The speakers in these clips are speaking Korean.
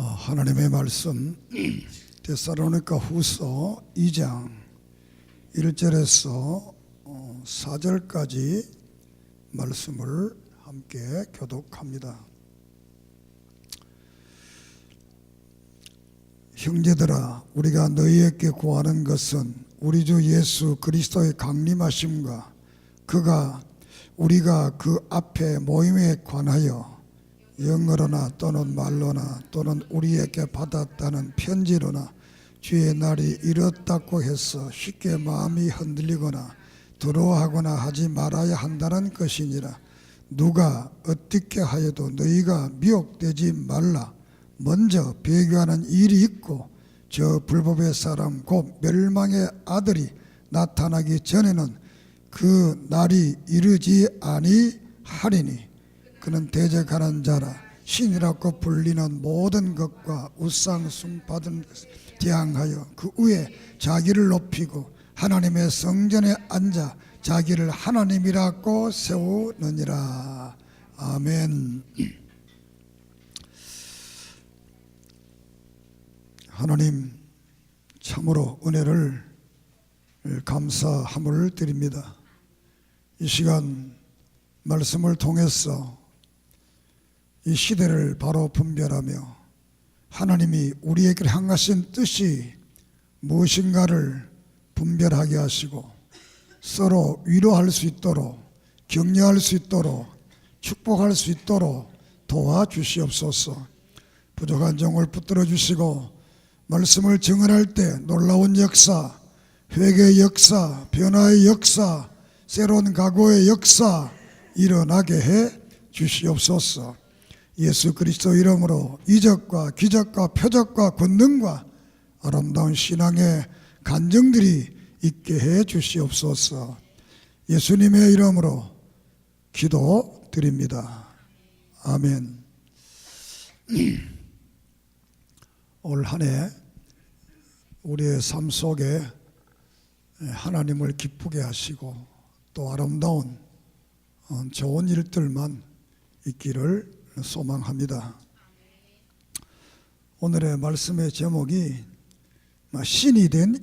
하나님의 말씀 데살로니가 후서 2장 1절에서 4절까지 말씀을 함께 교독합니다. 형제들아, 우리가 너희에게 구하는 것은 우리 주 예수 그리스도의 강림하심과 그가 우리가 그 앞에 모임에 관하여 영어로나 또는 말로나 또는 우리에게 받았다는 편지로나 주의 날이 이렇다고 해서 쉽게 마음이 흔들리거나 두려워하거나 하지 말아야 한다는 것이니라. 누가 어떻게 하여도 너희가 미혹되지 말라. 먼저 배교하는 일이 있고 저 불법의 사람 곧 멸망의 아들이 나타나기 전에는 그 날이 이르지 아니하리니 그는 대적하는 자라. 신이라고 불리는 모든 것과 우상숭 받은 것을 대항하여 그 위에 자기를 높이고 하나님의 성전에 앉아 자기를 하나님이라고 세우느니라. 아멘. 하나님, 참으로 은혜를 감사함을 드립니다. 이 시간 말씀을 통해서 이 시대를 바로 분별하며 하나님이 우리에게 향하신 뜻이 무엇인가를 분별하게 하시고 서로 위로할 수 있도록, 격려할 수 있도록, 축복할 수 있도록 도와주시옵소서. 부족한 종을 붙들어 주시고 말씀을 증언할 때 놀라운 역사, 회개의 역사, 변화의 역사, 새로운 각오의 역사 일어나게 해 주시옵소서. 예수 그리스도 이름으로 이적과 기적과 표적과 권능과 아름다운 신앙의 간증들이 있게 해 주시옵소서. 예수님의 이름으로 기도드립니다. 아멘. 올 한 해 우리의 삶 속에 하나님을 기쁘게 하시고 또 아름다운 좋은 일들만 있기를 소망합니다. 오늘의 말씀의 제목이 신이 된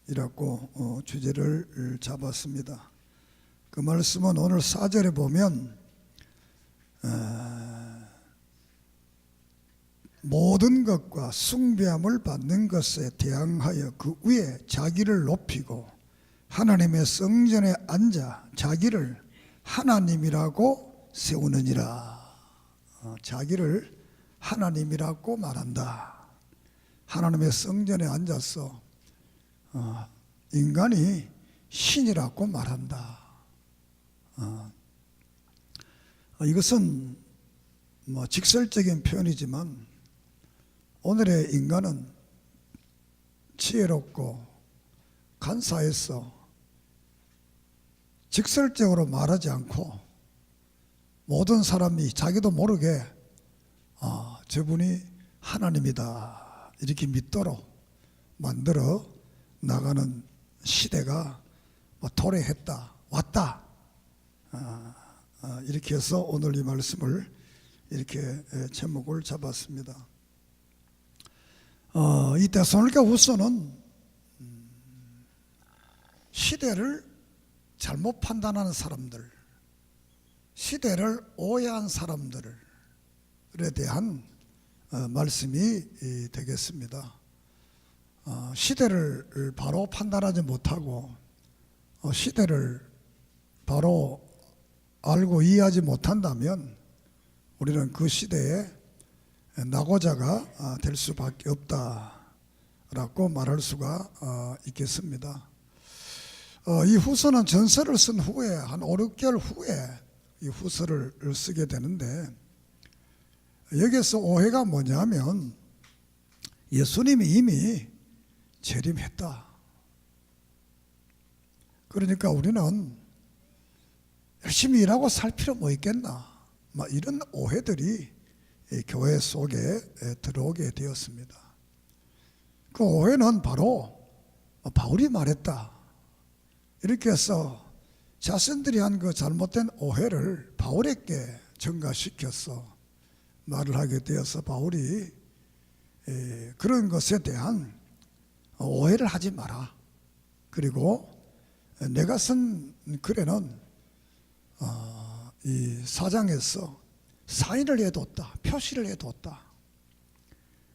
인간이라고 주제를 잡았습니다. 그 말씀은 오늘 4절에 보면 모든 것과 숭배함을 받는 것에 대항하여 그 위에 자기를 높이고 하나님의 성전에 앉아 자기를 하나님이라고 세우느니라. 자기를 하나님이라고 말한다. 하나님의 성전에 앉아서 인간이 신이라고 말한다. 이것은 직설적인 표현이지만 오늘의 인간은 지혜롭고 간사해서 직설적으로 말하지 않고 모든 사람이 자기도 모르게 저분이 하나님이다 이렇게 믿도록 만들어 나가는 시대가 도래했다, 왔다, 이렇게 해서 오늘 이 말씀을 이렇게 제목을 잡았습니다. 이 데살로니가 후서는 시대를 잘못 판단하는 사람들, 시대를 오해한 사람들에 대한 말씀이 되겠습니다. 시대를 바로 판단하지 못하고 시대를 바로 알고 이해하지 못한다면 우리는 그 시대에 낙오자가 될 수밖에 없다라고 말할 수가 있겠습니다. 이 후서는 전서를 쓴 후에 한 5, 6개월 후에 이 후서를 쓰게 되는데 여기서 오해가 뭐냐면 예수님이 이미 재림했다. 그러니까 우리는 열심히 일하고 살 필요 뭐 있겠나, 이런 오해들이 교회 속에 들어오게 되었습니다. 그 오해는 바로 바울이 말했다 이렇게 해서 자신들이 한 그 잘못된 오해를 바울에게 전가시켜서 말을 하게 되어서 바울이 그런 것에 대한 오해를 하지 마라. 그리고 내가 쓴 글에는 이 사장에서 사인을 해뒀다, 표시를 해뒀다.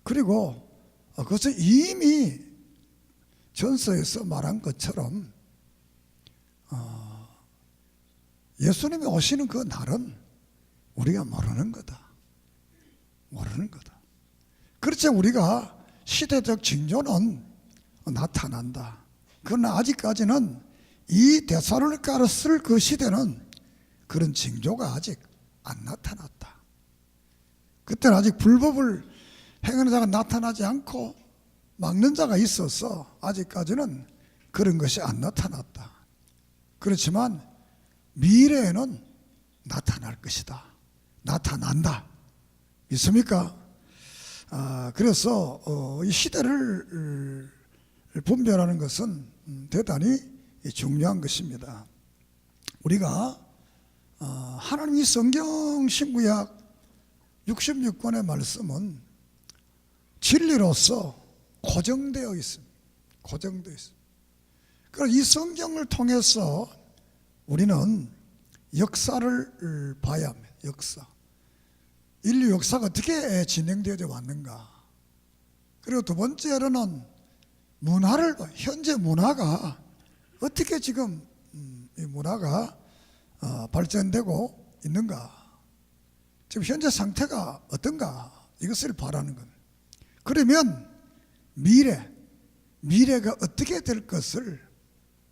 그리고 그것을 이미 전서에서 말한 것처럼 예수님이 오시는 그 날은 우리가 모르는 거다. 모르는 거다. 그렇지, 우리가 시대적 징조는 나타난다. 그러나 아직까지는 이 데살로니가를 쓸 그 시대는 그런 징조가 아직 안 나타났다. 그때는 아직 불법을 행하는 자가 나타나지 않고 막는 자가 있어서 아직까지는 그런 것이 안 나타났다. 그렇지만 미래에는 나타날 것이다. 나타난다. 믿습니까? 그래서 이 시대를 분별하는 것은 대단히 중요한 것입니다. 우리가 하나님이 성경 신구약 66권의 말씀은 진리로서 고정되어 있습니다. 고정되어 있습니다. 그래서 이 성경을 통해서 우리는 역사를 봐야 합니다. 역사. 인류 역사가 어떻게 진행되어 왔는가. 그리고 두 번째로는 문화를 봐. 현재 문화가 어떻게 지금 이 문화가 발전되고 있는가. 지금 현재 상태가 어떤가. 이것을 바라는 겁니다. 그러면 미래가 어떻게 될 것을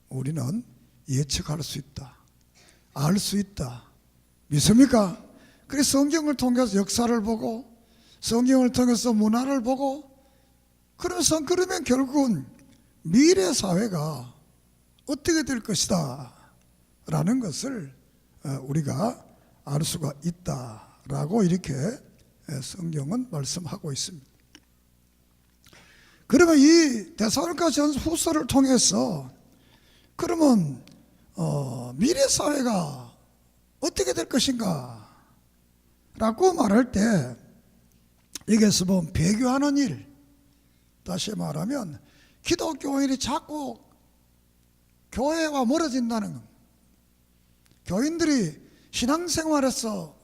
우리는 예측할 수 있다. 알 수 있다. 믿습니까? 그래서 성경을 통해서 역사를 보고 성경을 통해서 문화를 보고 그러면 결국은 미래 사회가 어떻게 될 것이다 라는 것을 우리가 알 수가 있다라고 이렇게 성경은 말씀하고 있습니다. 그러면 이 데살로니가 전서 후서를 통해서 그러면 미래 사회가 어떻게 될 것인가 라고 말할 때 여기에서 보면 배교하는 일, 다시 말하면 기독교인이 자꾸 교회와 멀어진다는 겁니다. 교인들이 신앙생활에서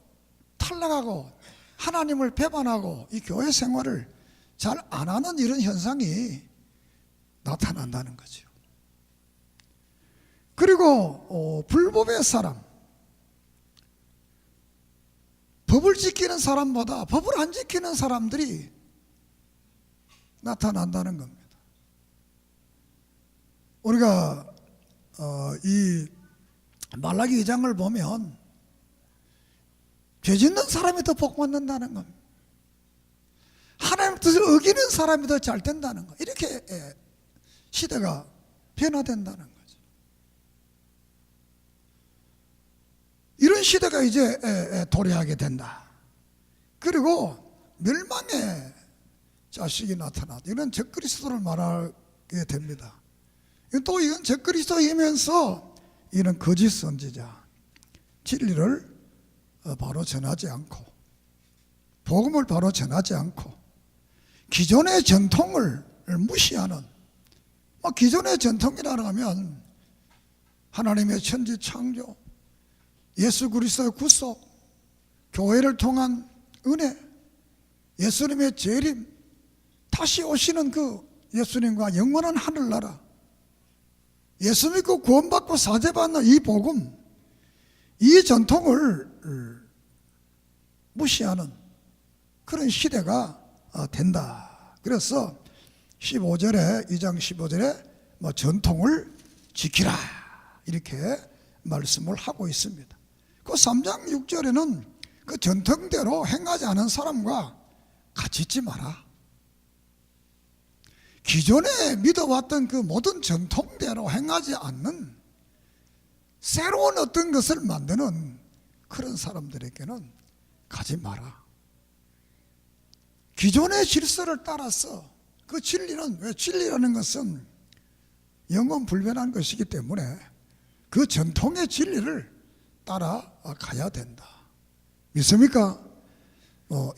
탈락하고 하나님을 배반하고 이 교회 생활을 잘 안 하는 이런 현상이 나타난다는 거죠. 그리고 불법의 사람, 법을 지키는 사람보다 법을 안 지키는 사람들이 나타난다는 겁니다. 우리가 이 말라기 2장을 보면 죄 짓는 사람이 더 복 받는다는 겁니다. 하나님의 뜻을 어기는 사람이 더 잘 된다는 거. 이렇게 시대가 변화된다는 거죠. 이런 시대가 이제 도래하게 된다. 그리고 멸망의 자식이 나타났다. 이런 적그리스도를 말하게 됩니다. 또 이건 적그리스도이면서 이는 거짓 선지자, 진리를 바로 전하지 않고 복음을 바로 전하지 않고 기존의 전통을 무시하는, 기존의 전통이라고 하면 하나님의 천지 창조, 예수 그리스도의 구속, 교회를 통한 은혜, 예수님의 재림, 다시 오시는 그 예수님과 영원한 하늘나라, 예수 믿고 구원받고 사죄받는 이 복음, 이 전통을 무시하는 그런 시대가 된다. 그래서 15절에 2장 15절에 전통을 지키라 이렇게 말씀을 하고 있습니다. 그 3장 6절에는 그 전통대로 행하지 않은 사람과 같이 있지 마라. 기존에 믿어왔던 그 모든 전통대로 행하지 않는 새로운 어떤 것을 만드는 그런 사람들에게는 가지 마라. 기존의 질서를 따라서 그 진리는, 왜 진리라는 것은 영원 불변한 것이기 때문에 그 전통의 진리를 따라가야 된다. 믿습니까?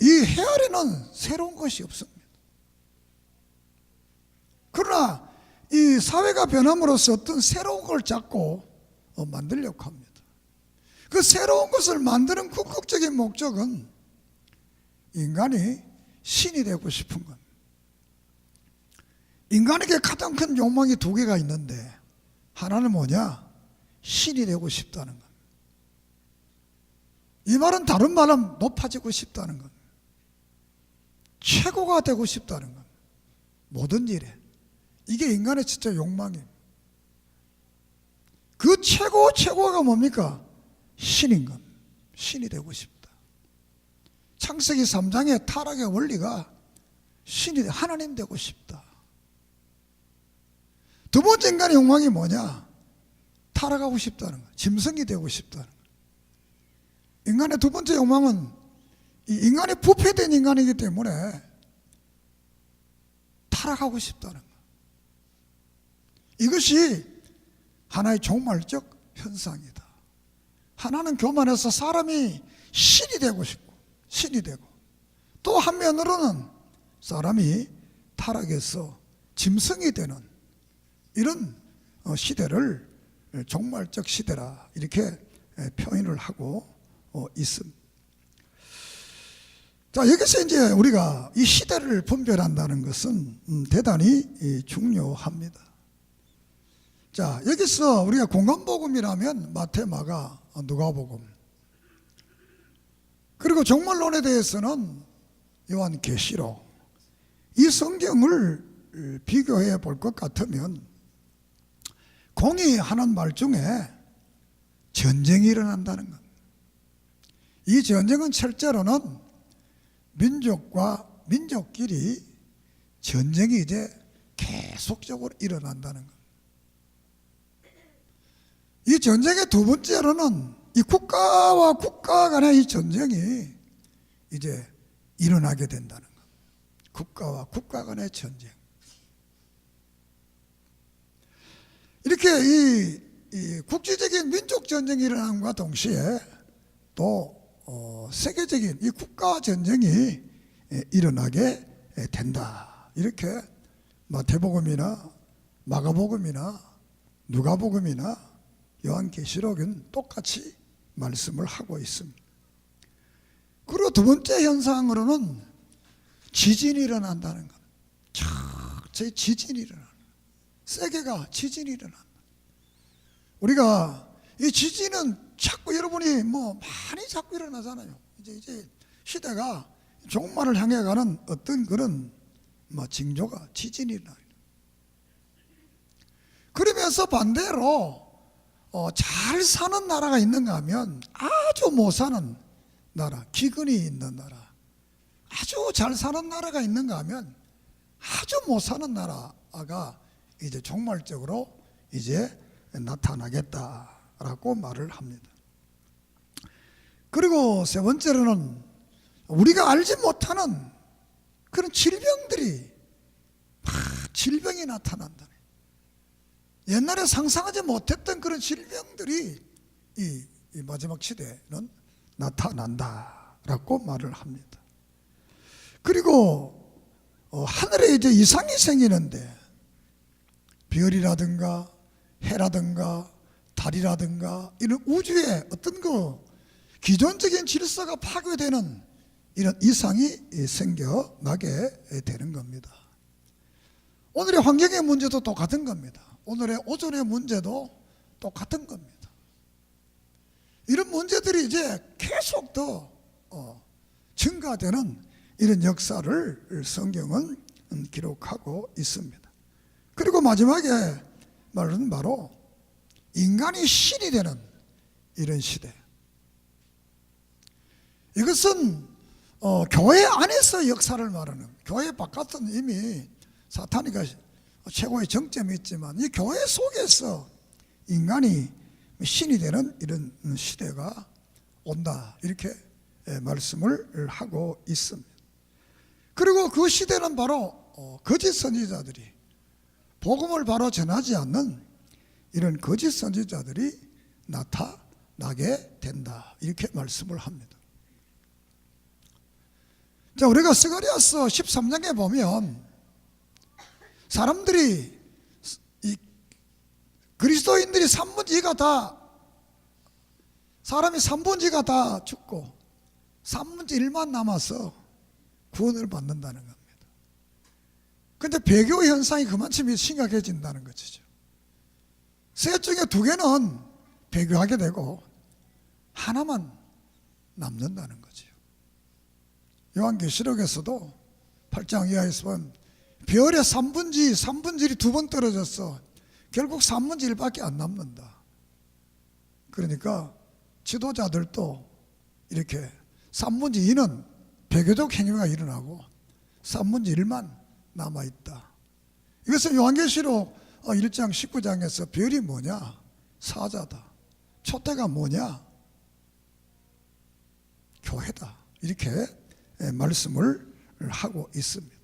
이 헤아리는 새로운 것이 없습니다. 그러나 이 사회가 변함으로써 어떤 새로운 걸 잡고 만들려고 합니다. 그 새로운 것을 만드는 궁극적인 목적은 인간이 신이 되고 싶은 것. 인간에게 가장 큰 욕망이 두 개가 있는데, 하나는 뭐냐? 신이 되고 싶다는 것. 이 말은 다른 말은 높아지고 싶다는 것, 최고가 되고 싶다는 것, 모든 일에. 이게 인간의 진짜 욕망이에요. 그 최고가 뭡니까? 신인 것. 신이 되고 싶다. 창세기 3장의 타락의 원리가 하나님 되고 싶다. 두 번째 인간의 욕망이 뭐냐? 타락하고 싶다는 것, 짐승이 되고 싶다는 것. 인간의 두 번째 욕망은 인간이 부패된 인간이기 때문에 타락하고 싶다는 것. 이것이 하나의 종말적 현상이다. 하나는 교만해서 사람이 신이 되고 싶고, 신이 되고, 또 한면으로는 사람이 타락해서 짐승이 되는 이런 시대를 종말적 시대라 이렇게 표현을 하고 있습니다. 자, 여기서 이제 우리가 이 시대를 분별한다는 것은 대단히 중요합니다. 자, 여기서 우리가 공간복음이라면 마태, 마가, 누가복음, 그리고 종말론에 대해서는 요한계시록, 이 성경을 비교해 볼 것 같으면 공의하는 말 중에 전쟁이 일어난다는 것. 이 전쟁은 실제로는 민족과 민족끼리 전쟁이 이제 계속적으로 일어난다는 것. 이 전쟁의 두 번째로는 이 국가와 국가 간의 이 전쟁이 이제 일어나게 된다는 것. 국가와 국가 간의 전쟁. 이렇게 이 국지적인 민족 전쟁이 일어남과 동시에 또 세계적인 이 국가 전쟁이 일어나게 된다. 이렇게 마태복음이나 마가복음이나 누가복음이나 요한계시록은 똑같이 말씀을 하고 있습니다. 그리고 두 번째 현상으로는 지진이 일어난다는 것. 제 지진이 일어난다. 세계가 지진이 일어난다. 우리가 이 지진은 자꾸 여러분이 많이 자꾸 일어나잖아요. 이제 시대가 종말을 향해 가는 어떤 그런 징조가 지진이 일어나요. 그러면서 반대로 잘 사는 나라가 있는가 하면 아주 못 사는 나라, 기근이 있는 나라, 아주 잘 사는 나라가 있는가 하면 아주 못 사는 나라가 이제 종말적으로 이제 나타나겠다라고 말을 합니다. 그리고 세 번째로는 우리가 알지 못하는 그런 질병들이 질병이 나타난다. 옛날에 상상하지 못했던 그런 질병들이 이 마지막 시대에는 나타난다라고 말을 합니다. 그리고 하늘에 이제 이상이 생기는데 별이라든가 해라든가 달이라든가 이런 우주의 어떤 기존적인 질서가 파괴되는 이런 이상이 생겨나게 되는 겁니다. 오늘의 환경의 문제도 똑같은 겁니다. 오늘의 오존의 문제도 똑같은 겁니다. 이런 문제들이 이제 계속 더 증가되는 이런 역사를 성경은 기록하고 있습니다. 그리고 마지막에 말은 바로 인간이 신이 되는 이런 시대. 이것은 교회 안에서 역사를 말하는, 교회 바깥은 이미 사탄이가 최고의 정점이 있지만 이 교회 속에서 인간이 신이 되는 이런 시대가 온다, 이렇게 말씀을 하고 있습니다. 그리고 그 시대는 바로 거짓 선지자들이, 복음을 바로 전하지 않는 이런 거짓 선지자들이 나타나게 된다, 이렇게 말씀을 합니다. 자, 우리가 스가랴서 13장에 보면 사람들이 이 그리스도인들이 3분의 2가 다 사람이 3분의 2가 다 죽고 3분의 1만 남아서 구원을 받는다는 겁니다. 그런데 배교 현상이 그만큼 심각해진다는 것이죠. 셋 중에 2개는 배교하게 되고 하나만 남는다는 거죠. 요한계시록에서도 8장 이하에서 보면 별의 3분의 1이 2번 떨어졌어. 결국 3분의 1밖에 안 남는다. 그러니까 지도자들도 이렇게 3분의 2는 배교적 행위가 일어나고 3분의 1만 남아있다. 이것은 요한계시록 1장 19장에서 별이 뭐냐? 사자다. 촛대가 뭐냐? 교회다. 이렇게 말씀을 하고 있습니다.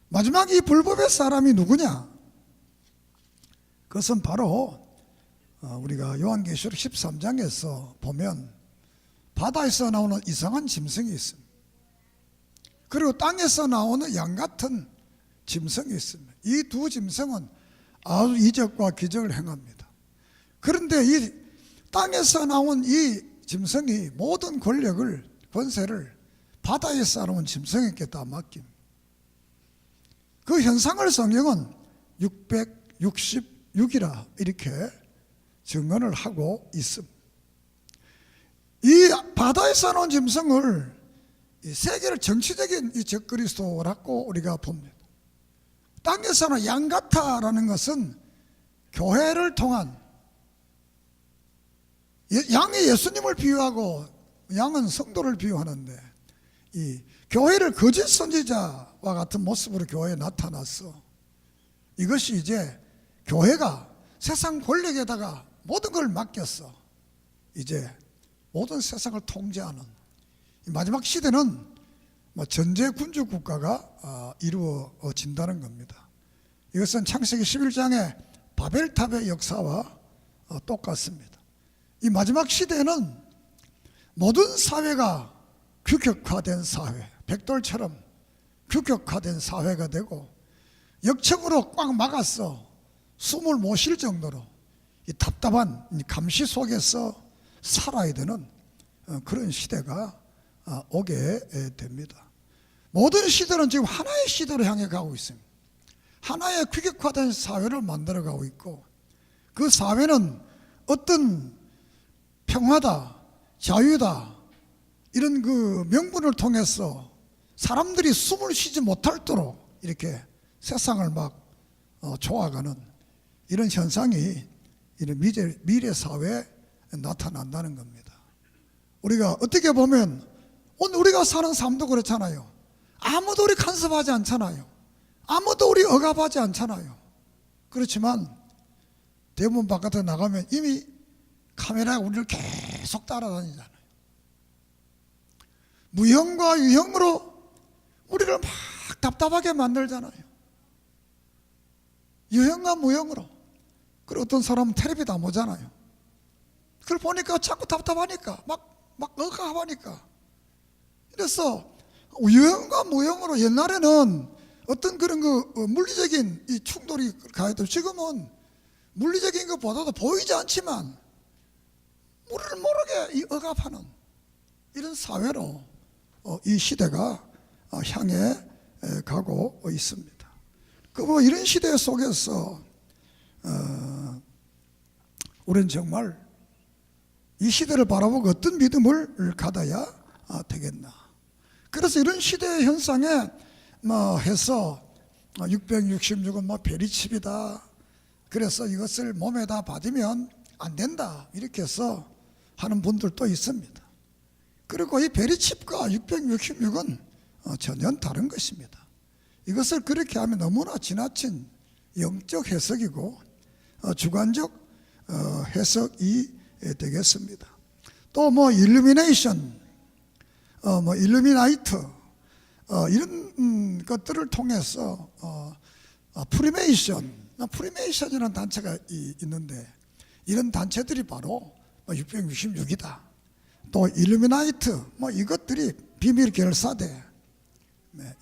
마지막 이 불법의 사람이 누구냐? 그것은 바로 우리가 요한계시록 13장에서 보면 바다에서 나오는 이상한 짐승이 있습니다. 그리고 땅에서 나오는 양 같은 짐승이 있습니다. 이 두 짐승은 아주 이적과 기적을 행합니다. 그런데 이 땅에서 나온 이 짐승이 모든 권력을, 권세를 바다에서 나온 짐승에게 다 맡깁니다. 그 현상을 성경은 666이라 이렇게 증언을 하고 있습니다. 이 바다에서 나온 짐승을 이 세계를 정치적인 이 적그리스도라고 우리가 봅니다. 땅에서는 양같아라는 것은 교회를 통한, 양이 예수님을 비유하고 양은 성도를 비유하는데 이 교회를 거짓 선지자와 같은 모습으로 교회에 나타났어. 이것이 이제 교회가 세상 권력에다가 모든 걸 맡겼어. 이제 모든 세상을 통제하는 마지막 시대는 전제 군주 국가가 이루어진다는 겁니다. 이것은 창세기 11장의 바벨탑의 역사와 똑같습니다. 이 마지막 시대는 모든 사회가 규격화된 사회, 백돌처럼 규격화된 사회가 되고 역청으로 꽉 막았어. 숨을 못 쉴 정도로 이 답답한 감시 속에서 살아야 되는 그런 시대가 오게 됩니다. 모든 시대는 지금 하나의 시대로 향해 가고 있습니다. 하나의 규격화된 사회를 만들어가고 있고 그 사회는 어떤 평화다, 자유다 이런 그 명분을 통해서 사람들이 숨을 쉬지 못할도록 이렇게 세상을 막 좋아가는 이런 현상이 이런 미래 사회에 나타난다는 겁니다. 우리가 어떻게 보면 오늘 우리가 사는 삶도 그렇잖아요. 아무도 우리 간섭하지 않잖아요. 아무도 우리 억압하지 않잖아요. 그렇지만 대문 바깥에 나가면 이미 카메라가 우리를 계속 따라다니잖아요. 무형과 유형으로 우리를 막 답답하게 만들잖아요. 유형과 무형으로. 그리고 어떤 사람은 텔레비도 안 보잖아요. 그걸 보니까 자꾸 답답하니까 막 억압하니까. 그래서 유형과 무형으로 옛날에는 어떤 그런 물리적인 이 충돌이 가해도 지금은 물리적인 것보다도 보이지 않지만 우리를 모르게 이 억압하는 이런 사회로 이 시대가 향해 가고 있습니다. 그 이런 시대 속에서 우리는 정말 이 시대를 바라보고 어떤 믿음을 가져야 되겠나. 그래서 이런 시대의 현상에 해서 666은 베리칩이다. 그래서 이것을 몸에다 받으면 안 된다. 이렇게 해서 하는 분들도 있습니다. 그리고 이 베리칩과 666은 전혀 다른 것입니다. 이것을 그렇게 하면 너무나 지나친 영적 해석이고 주관적 해석이 되겠습니다. 또 일루미네이션, 일루미나이트 이런 것들을 통해서 프리메이션이라는 단체가 있는데 이런 단체들이 바로 666이다. 또 일루미나이트 이것들이 비밀 결사대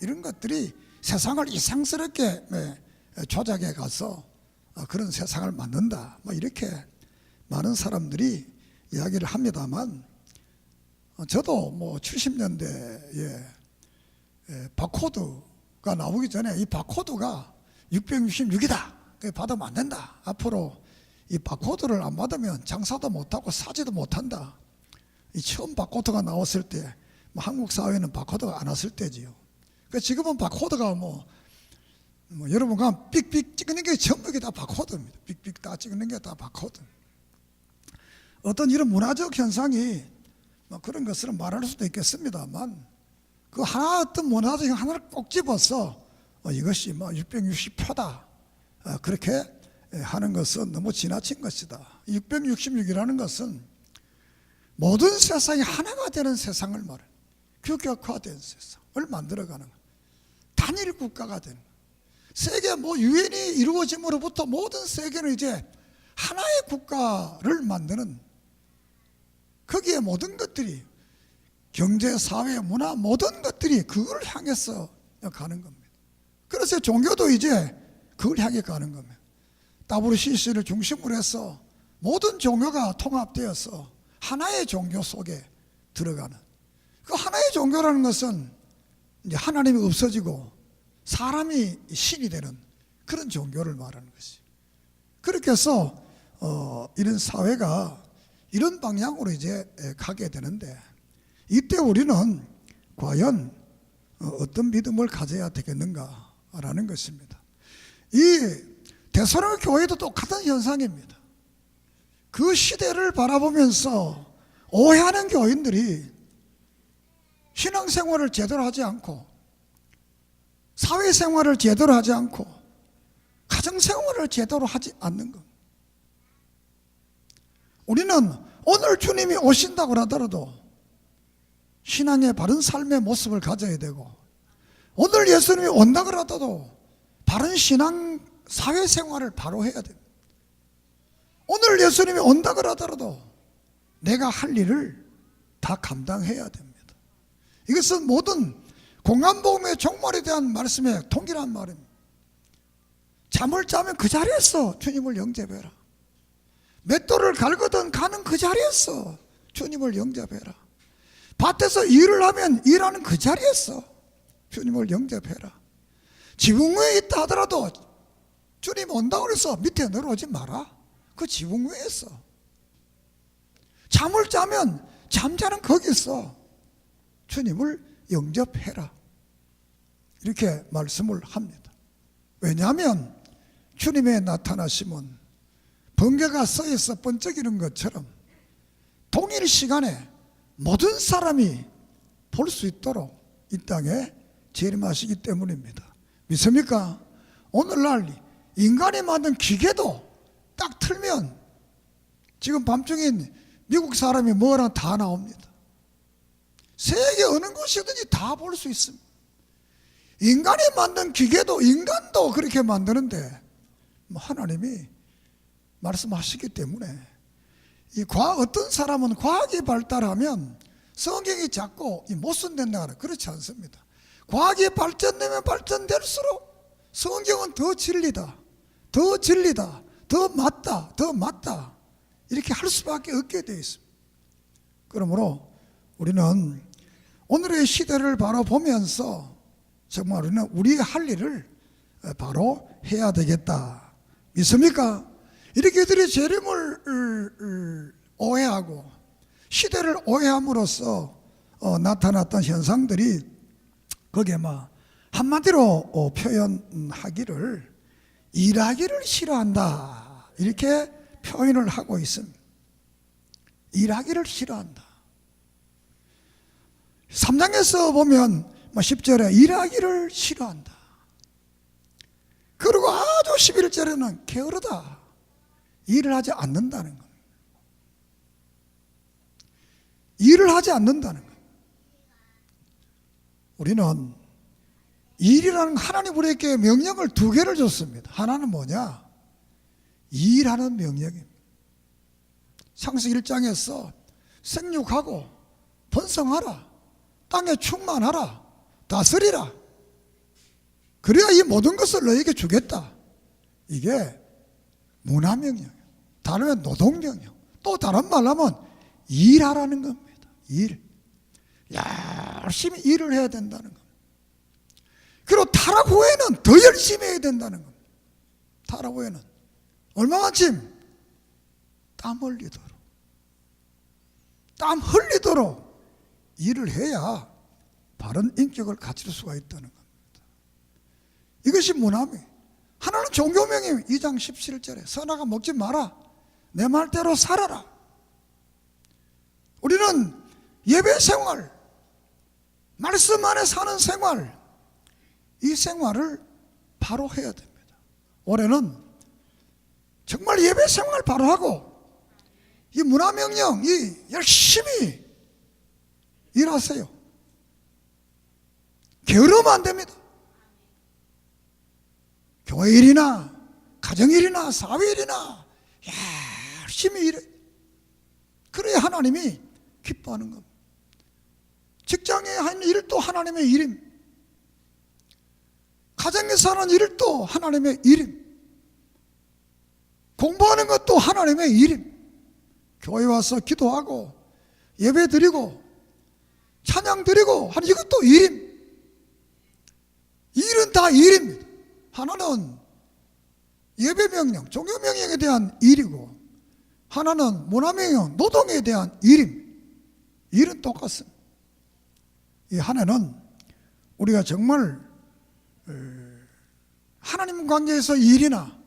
이런 것들이 세상을 이상스럽게 조작해 가서 그런 세상을 만든다, 이렇게 많은 사람들이 이야기를 합니다만, 저도 70년대에 바코드가 나오기 전에 이 바코드가 666이다, 받으면 안 된다, 앞으로 이 바코드를 안 받으면 장사도 못하고 사지도 못한다, 이 처음 바코드가 나왔을 때 한국 사회는 바코드가 안 왔을 때지요. 지금은 바코드가 여러분가 삑삑 찍는 게 전부 다 바코드입니다. 삑삑 다 찍는 게 다 바코드. 어떤 이런 문화적 현상이 그런 것을 말할 수도 있겠습니다만, 그 하나 어떤 문화적 하나를 꼭 집어서 이것이 660표다, 그렇게 하는 것은 너무 지나친 것이다. 666이라는 것은 모든 세상이 하나가 되는 세상을 말해, 규격화된 세상을 만들어가는 것, 단일 국가가 되는 것. 세계 유엔이 이루어짐으로부터 모든 세계는 이제 하나의 국가를 만드는, 거기에 모든 것들이 경제, 사회, 문화 모든 것들이 그걸 향해서 가는 겁니다. 그래서 종교도 이제 그걸 향해 가는 겁니다. WCC를 중심으로 해서 모든 종교가 통합되어서 하나의 종교 속에 들어가는, 그 하나의 종교라는 것은 이제 하나님이 없어지고 사람이 신이 되는 그런 종교를 말하는 것이. 그렇게 해서 이런 사회가 이런 방향으로 이제 가게 되는데, 이때 우리는 과연 어떤 믿음을 가져야 되겠는가라는 것입니다. 이 데살로니가 교회도 똑같은 현상입니다. 그 시대를 바라보면서 오해하는 교인들이 신앙생활을 제대로 하지 않고, 사회생활을 제대로 하지 않고, 가정생활을 제대로 하지 않는 것. 우리는 오늘 주님이 오신다고 하더라도 신앙의 바른 삶의 모습을 가져야 되고, 오늘 예수님이 온다고 하더라도 바른 신앙 사회생활을 바로 해야 됩니다. 오늘 예수님이 온다고 하더라도 내가 할 일을 다 감당해야 됩니다. 이것은 모든 공간복음의 종말에 대한 말씀에 동일한 말입니다. 잠을 자면 그 자리에서 주님을 영접해라. 맷돌을 갈거든 가는 그 자리에서 주님을 영접해라. 밭에서 일을 하면 일하는 그 자리에서 주님을 영접해라. 지붕 위에 있다 하더라도 주님 온다고 해서 밑에 내려오지 마라. 그 지붕 위에서. 잠을 자면 잠자는 거기서 주님을 영접해라, 이렇게 말씀을 합니다. 왜냐하면 주님의 나타나심은 번개가 서에서 번쩍이는 것처럼 동일 시간에 모든 사람이 볼 수 있도록 이 땅에 재림하시기 때문입니다. 믿습니까? 오늘날 인간이 만든 기계도 딱 틀면 지금 밤중에 미국 사람이 뭐라 다 나옵니다. 세계 어느 곳이든지 다 볼 수 있습니다. 인간이 만든 기계도, 인간도 그렇게 만드는데 하나님이 말씀하시기 때문에, 이 과학, 어떤 사람은 과학이 발달하면 성경이 자꾸 모순된다, 그렇지 않습니다. 과학이 발전되면 발전될수록 성경은 더 진리다, 더 진리다, 더 맞다, 더 맞다, 이렇게 할 수밖에 없게 되어 있습니다. 그러므로 우리는 오늘의 시대를 바라보면서 정말 우리는 우리의 할 일을 바로 해야 되겠다. 믿습니까? 이렇게 들이 재림을 오해하고 시대를 오해함으로써 나타났던 현상들이, 거기에 한마디로 표현하기를 일하기를 싫어한다, 이렇게 표현을 하고 있습니다. 일하기를 싫어한다. 3장에서 보면 10절에 일하기를 싫어한다. 그리고 아주 11절에는 게으르다, 일을 하지 않는다는 것. 일을 하지 않는다는 것. 우리는 일이라는, 하나님 우리에게 명령을 두 개를 줬습니다. 하나는 뭐냐? 일하는 명령입니다. 창세기 1장에서 생육하고 번성하라, 땅에 충만하라, 다스리라, 그래야 이 모든 것을 너에게 주겠다. 이게 문화명령, 다르면 노동명령, 또 다른 말로 하면 일하라는 겁니다. 일. 열심히 일을 해야 된다는 겁니다. 그리고 타락 후에는 더 열심히 해야 된다는 겁니다. 타락 후에는 얼마만큼? 땀 흘리도록 일을 해야 바른 인격을 갖출 수가 있다는 겁니다. 이것이 문화명령. 하나는 종교명령 2장 17절에 선악과 먹지 마라. 내 말대로 살아라. 우리는 예배 생활, 말씀 안에 사는 생활, 이 생활을 바로 해야 됩니다. 올해는 정말 예배 생활 바로 하고 이 문화명령 열심히 일하세요. 게으르면 안 됩니다. 교회 일이나 가정일이나 사회일이나 열심히 일해. 그래야 하나님이 기뻐하는 겁니다. 직장에 하는 일도 하나님의 일임, 가정에서 하는 일도 하나님의 일임, 공부하는 것도 하나님의 일임. 교회 와서 기도하고 예배 드리고 찬양 드리고 하는 이것도 일임. 일은 다 일입니다. 하나는 예배명령, 종교명령에 대한 일이고 하나는 문화명령, 노동에 대한 일임. 일은 똑같습니다. 이 하나는 우리가 정말 하나님 관계에서 일이나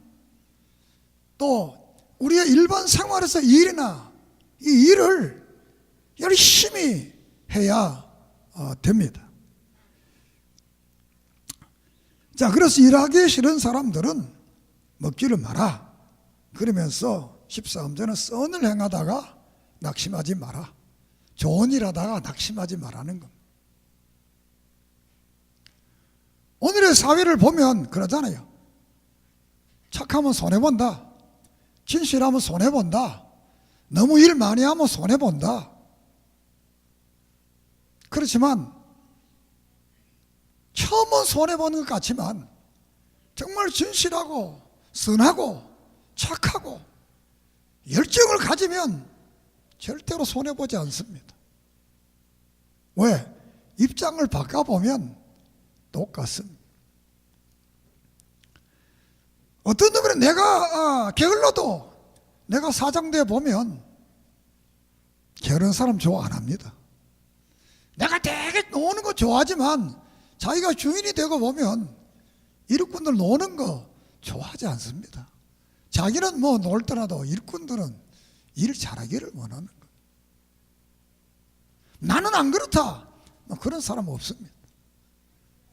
또 우리의 일반 생활에서 일이나 이 일을 열심히 해야 됩니다. 자, 그래서 일하기 싫은 사람들은 먹지를 마라. 그러면서 13절은 선을 행하다가 낙심하지 마라. 좋은 일 하다가 낙심하지 말라는 겁니다. 오늘의 사회를 보면 그러잖아요. 착하면 손해본다. 진실하면 손해본다. 너무 일 많이 하면 손해본다. 그렇지만 처음은 손해보는 것 같지만 정말 진실하고 선하고 착하고 열정을 가지면 절대로 손해보지 않습니다. 왜? 입장을 바꿔보면 똑같습니다. 어떤 놈은 내가 게을러도 내가 사장돼 보면 게으른 사람 좋아 안 합니다. 내가 되게 노는 거 좋아하지만 자기가 주인이 되고 보면 일꾼들 노는 거 좋아하지 않습니다. 자기는 뭐 놀더라도 일꾼들은 일 잘하기를 원하는 거예요. 나는 안 그렇다. 그런 사람 없습니다.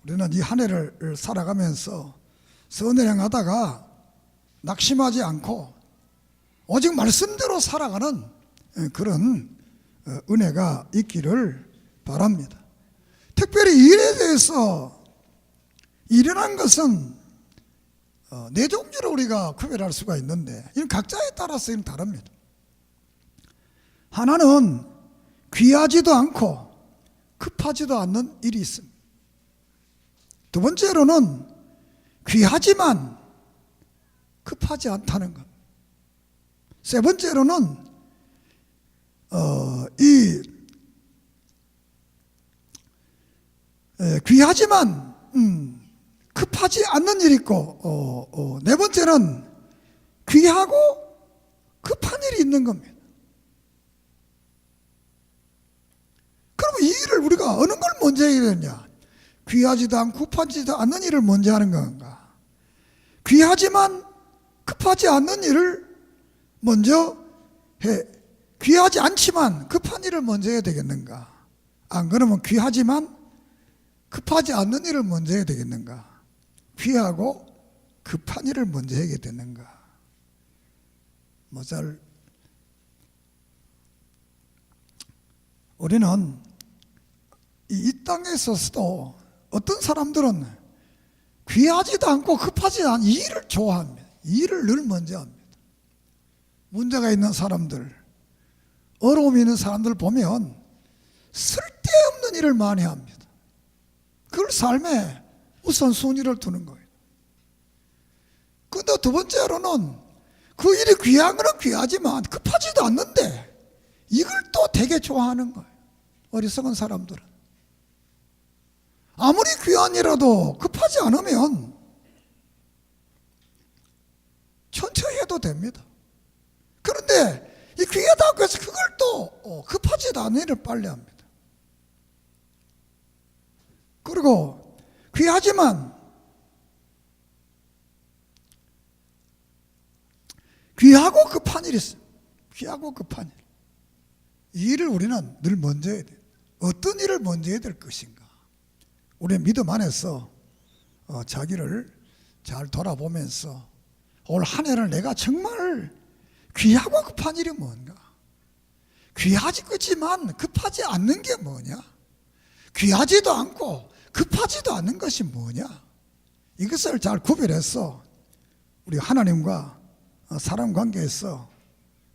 우리는 이 한 해를 살아가면서 선을 행하다가 낙심하지 않고 오직 말씀대로 살아가는 그런 은혜가 있기를 바랍니다. 특별히 일에 대해서 일어난 것은 네 종류로 우리가 구별할 수가 있는데 이는 각자에 따라서 이는 다릅니다. 하나는 귀하지도 않고 급하지도 않는 일이 있습니다. 두 번째로는 귀하지만 급하지 않다는 것. 세 번째로는 귀하지만 급하지 않는 일이 있고 네 번째는 귀하고 급한 일이 있는 겁니다. 그러면 이 일을 우리가 어느 걸 먼저 해야 되느냐? 귀하지도 않고 급하지도 않는 일을 먼저 하는 건가? 귀하지만 급하지 않는 일을 먼저 해. 귀하지 않지만 급한 일을 먼저 해야 되겠는가? 안 그러면 귀하지만 급하지 않는 일을 먼저 해야 되겠는가? 귀하고 급한 일을 먼저 해야 되는가? 우리는 이 땅에 있어서도 어떤 사람들은 귀하지도 않고 급하지 않은 일을 좋아합니다. 일을 늘 먼저 합니다. 문제가 있는 사람들, 어려움이 있는 사람들 보면 쓸데없는 일을 많이 합니다. 그걸 삶의 우선순위를 두는 거예요. 근데 두 번째로는 그 일이 귀한 거는 귀하지만 급하지도 않는데 이걸 또 되게 좋아하는 거예요. 어리석은 사람들은. 아무리 귀한 일이라도 급하지 않으면 천천히 해도 됩니다. 그런데 이 귀하다고 해서 그걸 또 급하지도 않은 일을 빨리 합니다. 그리고 귀하지만 귀하고 급한 일이 있어요. 귀하고 급한 일. 이 일을 우리는 늘 먼저 해야 돼요. 어떤 일을 먼저 해야 될 것인가. 우리의 믿음 안에서 자기를 잘 돌아보면서 올 한 해를 내가 정말 귀하고 급한 일이 뭔가. 귀하지만 급하지 않는 게 뭐냐. 귀하지도 않고 급하지도 않는 것이 뭐냐. 이것을 잘 구별해서 우리 하나님과 사람 관계에서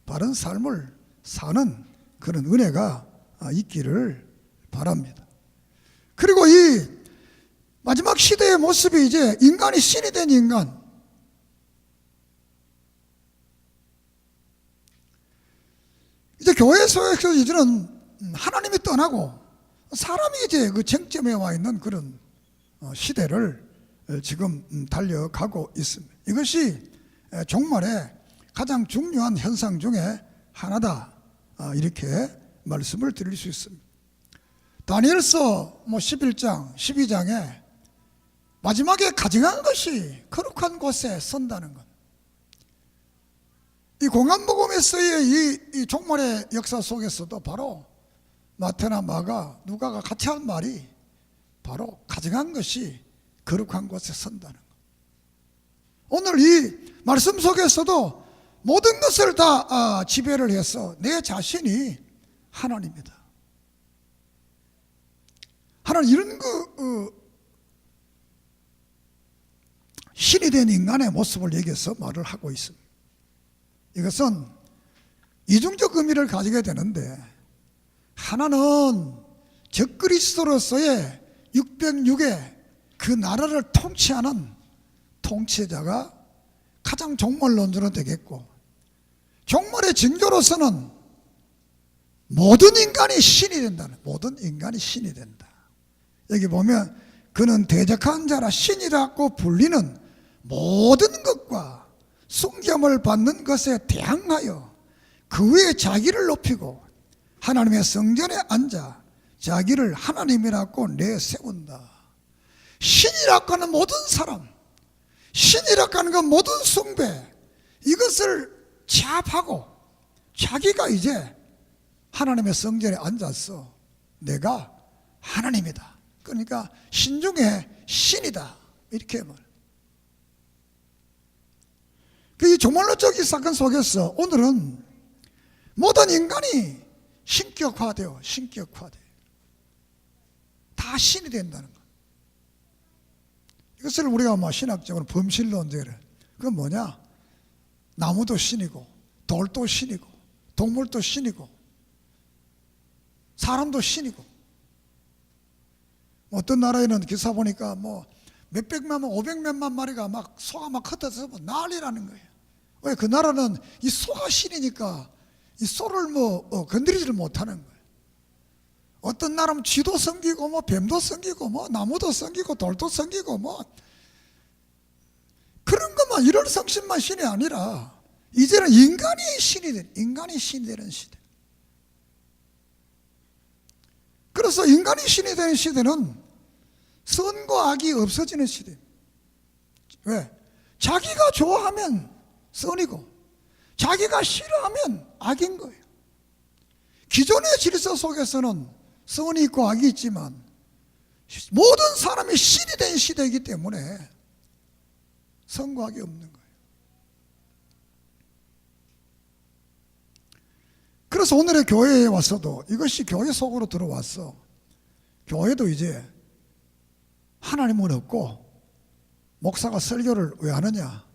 바른 삶을 사는 그런 은혜가 있기를 바랍니다. 그리고 이 마지막 시대의 모습이 이제 인간이 신이 된 인간. 이제 교회 속에서 이제는 하나님이 떠나고 사람이 이제 그 쟁점에 와 있는 그런 시대를 지금 달려가고 있습니다. 이것이 종말의 가장 중요한 현상 중에 하나다. 이렇게 말씀을 드릴 수 있습니다. 다니엘서 11장, 12장에 마지막에 가증한 것이 거룩한 곳에 선다는 것. 이 공안복음에서의 이 종말의 역사 속에서도 바로 마태나 마가, 누가가 같이 한 말이 바로 가증한 것이 거룩한 곳에 선다는 것. 오늘 이 말씀 속에서도 모든 것을 다 지배를 해서 내 자신이 하나님이다. 하나님 이런 신이 된 인간의 모습을 얘기해서 말을 하고 있습니다. 이것은 이중적 의미를 가지게 되는데 하나는 적그리스도로서의 606의 그 나라를 통치하는 통치자가 가장 종말론자로 되겠고, 종말의 징조로서는 모든 인간이 신이 된다는, 모든 인간이 신이 된다. 여기 보면 그는 대적한 자라 신이라고 불리는 모든 것과 숭배함을 받는 것에 대항하여 그 위에 자기를 높이고 하나님의 성전에 앉아 자기를 하나님이라고 내세운다. 신이라고 하는 모든 사람, 신이라고 하는 건 모든 숭배, 이것을 제압하고 자기가 이제 하나님의 성전에 앉아서 내가 하나님이다. 그러니까 신 중에 신이다. 이렇게 말. 이 종말론적 이 사건 속에서 오늘은 모든 인간이 신격화돼요. 신격화돼. 다 신이 된다는 것. 이것을 우리가 신학적으로 범신론제를. 그건 뭐냐? 나무도 신이고, 돌도 신이고, 동물도 신이고, 사람도 신이고. 어떤 나라에는 기사 보니까 몇백만, 500몇만 마리가 소가 흩어져서 난리라는 거예요. 왜? 그 나라는 이 소가 신이니까 이 소를 건드리지를 못하는 거예요. 어떤 나라는 쥐도 섬기고 뱀도 섬기고 나무도 섬기고 돌도 섬기고 그런 것만, 이런 성신만 신이 아니라 이제는 인간이 신이 되는 시대. 그래서 인간이 신이 되는 시대는 선과 악이 없어지는 시대. 왜? 자기가 좋아하면 선이고 자기가 싫어하면 악인 거예요. 기존의 질서 속에서는 선이 있고 악이 있지만 모든 사람이 신이 된 시대이기 때문에 선과 악이 없는 거예요. 그래서 오늘의 교회에 와서도 이것이 교회 속으로 들어왔어. 교회도 이제 하나님은 없고 목사가 설교를 왜 하느냐?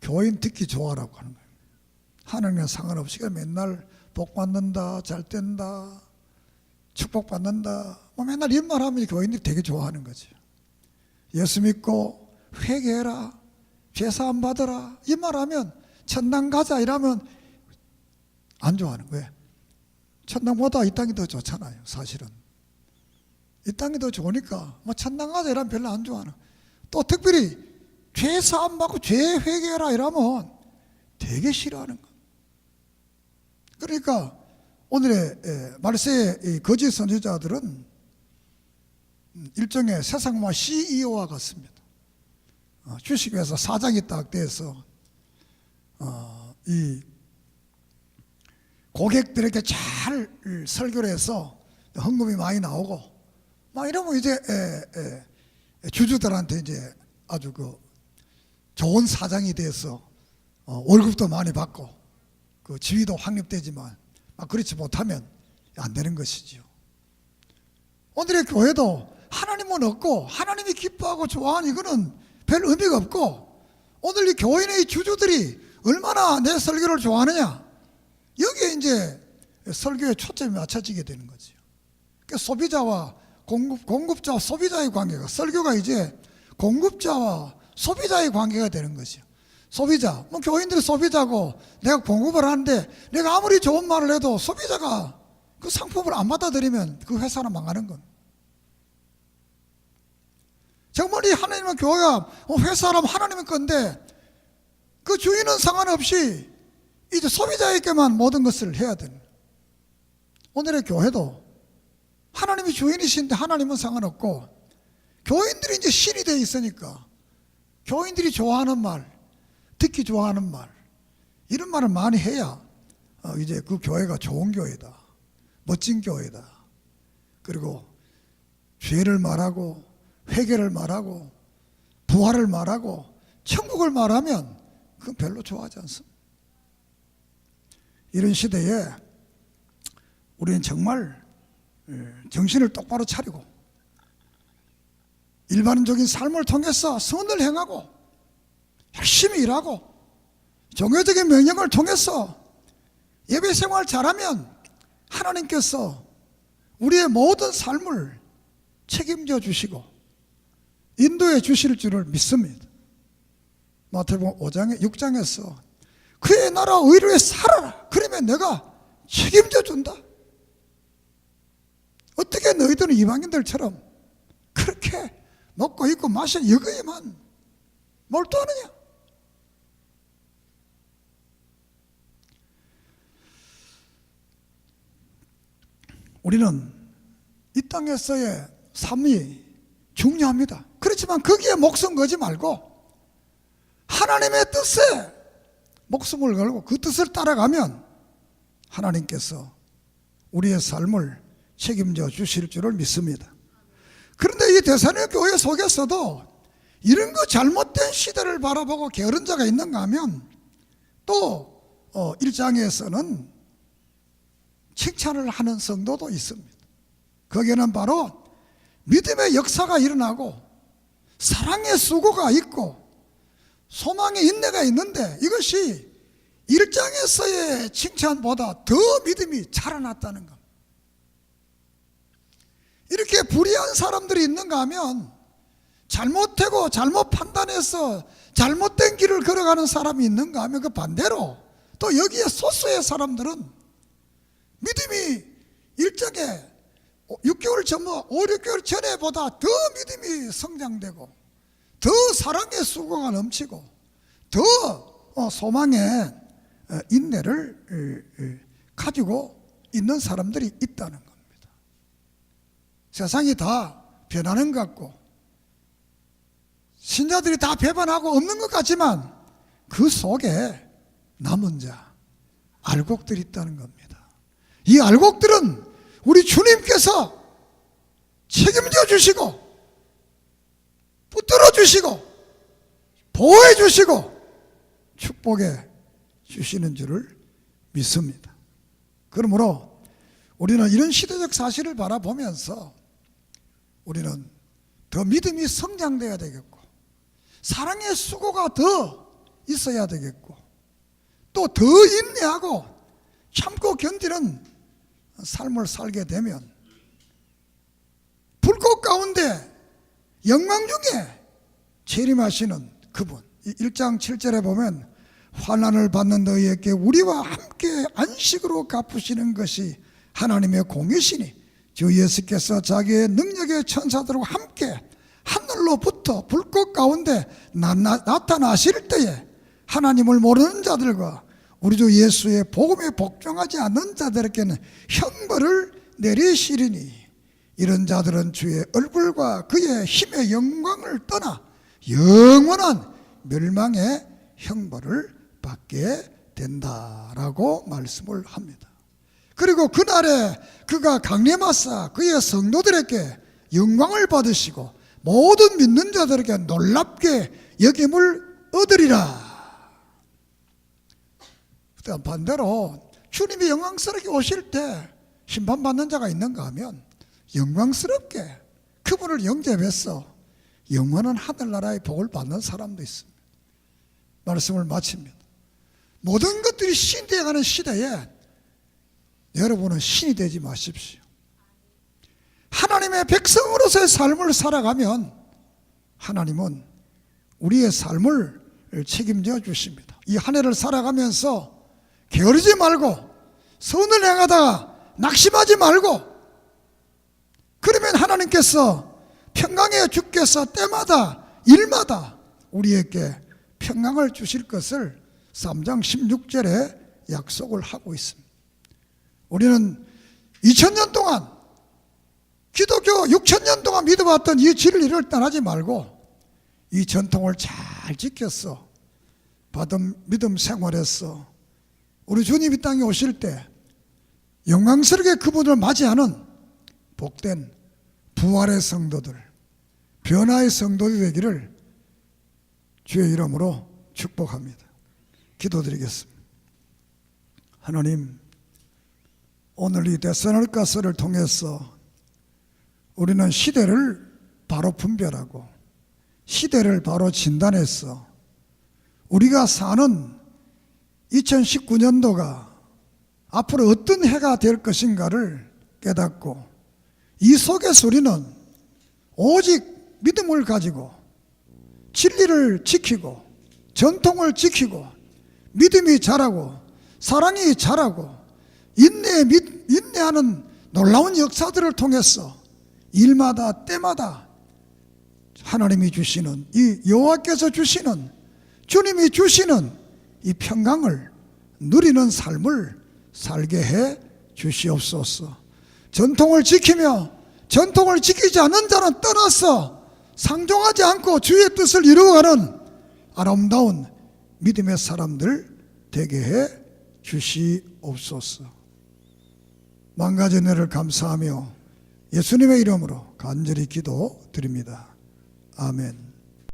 교인 듣기 좋아라고 하는 거예요. 하나님과 상관없이 맨날 복 받는다, 잘 된다, 축복 받는다, 맨날 이런 말 하면 교인들이 되게 좋아하는 거죠. 예수 믿고 회개해라, 죄사함 받으라 이 말하면 천당 가자 이러면 안 좋아하는 거예요. 천당보다 이 땅이 더 좋잖아요. 사실은 이 땅이 더 좋으니까 뭐 천당 가자 이러면 별로 안 좋아하는. 또 특별히 죄사함 받고 죄 회개해라 이러면 되게 싫어하는 거. 그러니까 오늘의 말세의 거짓 선지자들은 일종의 세상화 CEO와 같습니다. 주식회사 사장이 딱 돼서 이 고객들에게 잘 설교를 해서 헌금이 많이 나오고 막 이러면 이제 주주들한테 이제 아주 그 좋은 사장이 돼서 월급도 많이 받고 그 지위도 확립되지만 그렇지 못하면 안 되는 것이지요. 오늘의 교회도 하나님은 없고 하나님이 기뻐하고 좋아하는 이거는 별 의미가 없고, 오늘 이 교인의 주주들이 얼마나 내 설교를 좋아하느냐, 여기에 이제 설교의 초점이 맞춰지게 되는 거죠. 그러니까 소비자와 공급자와 소비자의 관계가, 설교가 이제 공급자와 소비자의 관계가 되는 것이요. 소비자, 뭐 교인들이 소비자고 내가 공급을 하는데 내가 아무리 좋은 말을 해도 소비자가 그 상품을 안 받아들이면 그 회사는 망하는 건. 정말 이 하나님의 교회가 회사라면 하나님의 건데 그 주인은 상관없이 이제 소비자에게만 모든 것을 해야 되는. 오늘의 교회도 하나님이 주인이신데 하나님은 상관없고 교인들이 이제 신이 되어 있으니까 교인들이 좋아하는 말, 듣기 좋아하는 말, 이런 말을 많이 해야 이제 그 교회가 좋은 교회다, 멋진 교회다. 그리고 죄를 말하고 회개를 말하고 부활을 말하고 천국을 말하면 그건 별로 좋아하지 않습니다. 이런 시대에 우리는 정말 정신을 똑바로 차리고 일반적인 삶을 통해서 선을 행하고 열심히 일하고 종교적인 명령을 통해서 예배 생활 잘하면 하나님께서 우리의 모든 삶을 책임져 주시고 인도해 주실 줄을 믿습니다. 마태복음 5장에 6장에서 그의 나라 의로에 살아라, 그러면 내가 책임져 준다. 어떻게 너희들은 이방인들처럼 그렇게 먹고 입고 마셔 여기에만 몰두하느냐. 우리는 이 땅에서의 삶이 중요합니다. 그렇지만 거기에 목숨 걸지 말고 하나님의 뜻에 목숨을 걸고 그 뜻을 따라가면 하나님께서 우리의 삶을 책임져 주실 줄을 믿습니다. 그런데 이 데살로니가 교회 속에서도 이런 거 잘못된 시대를 바라보고 게으른 자가 있는가 하면 또 1장에서는 칭찬을 하는 성도도 있습니다. 거기에는 바로 믿음의 역사가 일어나고 사랑의 수고가 있고 소망의 인내가 있는데 이것이 1장에서의 칭찬보다 더 믿음이 자라났다는 겁니다. 이렇게 불의한 사람들이 있는가 하면 잘못되고 잘못 판단해서 잘못된 길을 걸어가는 사람이 있는가 하면 그 반대로 또 여기에 소수의 사람들은 믿음이 1장에 6개월 전, 5, 6개월 전에보다 더 믿음이 성장되고 더 사랑의 수고가 넘치고 더 소망의 인내를 가지고 있는 사람들이 있다는 겁니다. 세상이 다 변하는 것 같고 신자들이 다 배반하고 없는 것 같지만 그 속에 남은 자, 알곡들이 있다는 겁니다. 이 알곡들은 우리 주님께서 책임져 주시고 붙들어 주시고 보호해 주시고 축복해 주시는 줄을 믿습니다. 그러므로 우리는 이런 시대적 사실을 바라보면서 우리는 더 믿음이 성장돼야 되겠고 사랑의 수고가 더 있어야 되겠고 또 더 인내하고 참고 견디는 삶을 살게 되면 불꽃 가운데 영광 중에 재림하시는 그분, 1장 7절에 보면 환난을 받는 너희에게 우리와 함께 안식으로 갚으시는 것이 하나님의 공이시니 주 예수께서 자기의 능력의 천사들과 함께 하늘로부터 불꽃 가운데 나타나실 때에 하나님을 모르는 자들과 우리 주 예수의 복음에 복종하지 않는 자들에게는 형벌을 내리시리니 이런 자들은 주의 얼굴과 그의 힘의 영광을 떠나 영원한 멸망의 형벌을 받게 된다라고 말씀을 합니다. 그리고 그날에 그가 강림하사 그의 성도들에게 영광을 받으시고 모든 믿는 자들에게 놀랍게 여김을 얻으리라. 반대로 주님이 영광스럽게 오실 때 심판받는 자가 있는가 하면 영광스럽게 그분을 영접해서 영원한 하늘나라의 복을 받는 사람도 있습니다. 말씀을 마칩니다. 모든 것들이 신이 되어가는 시대에 여러분은 신이 되지 마십시오. 하나님의 백성으로서의 삶을 살아가면 하나님은 우리의 삶을 책임져 주십니다. 이 한 해를 살아가면서 게으르지 말고 선을 행하다가 낙심하지 말고, 그러면 하나님께서 평강의 주께서 때마다 일마다 우리에게 평강을 주실 것을 3장 16절에 약속을 하고 있습니다. 우리는 2000년 동안 기독교 6000년 동안 믿어왔던 이 진리를 떠나지 말고 이 전통을 잘 지켰어 받은 믿음 생활에서 우리 주님이 땅에 오실 때 영광스럽게 그분을 맞이하는 복된 부활의 성도들, 변화의 성도들이 되기를 주의 이름으로 축복합니다. 기도드리겠습니다. 하나님, 오늘 이 데살로니가서를 통해서 우리는 시대를 바로 분별하고 시대를 바로 진단해서 우리가 사는 2019년도가 앞으로 어떤 해가 될 것인가를 깨닫고 이 속에서 우리는 오직 믿음을 가지고 진리를 지키고 전통을 지키고 믿음이 자라고 사랑이 자라고 인내하는 놀라운 역사들을 통해서 일마다 때마다 하나님이 주시는 이 여호와께서 주시는 주님이 주시는 이 평강을 누리는 삶을 살게 해 주시옵소서. 전통을 지키며 전통을 지키지 않는 자는 떠나서 상종하지 않고 주의 뜻을 이루어가는 아름다운 믿음의 사람들 되게 해 주시옵소서. 망가진 은혜를 감사하며 예수님의 이름으로 간절히 기도드립니다. 아멘.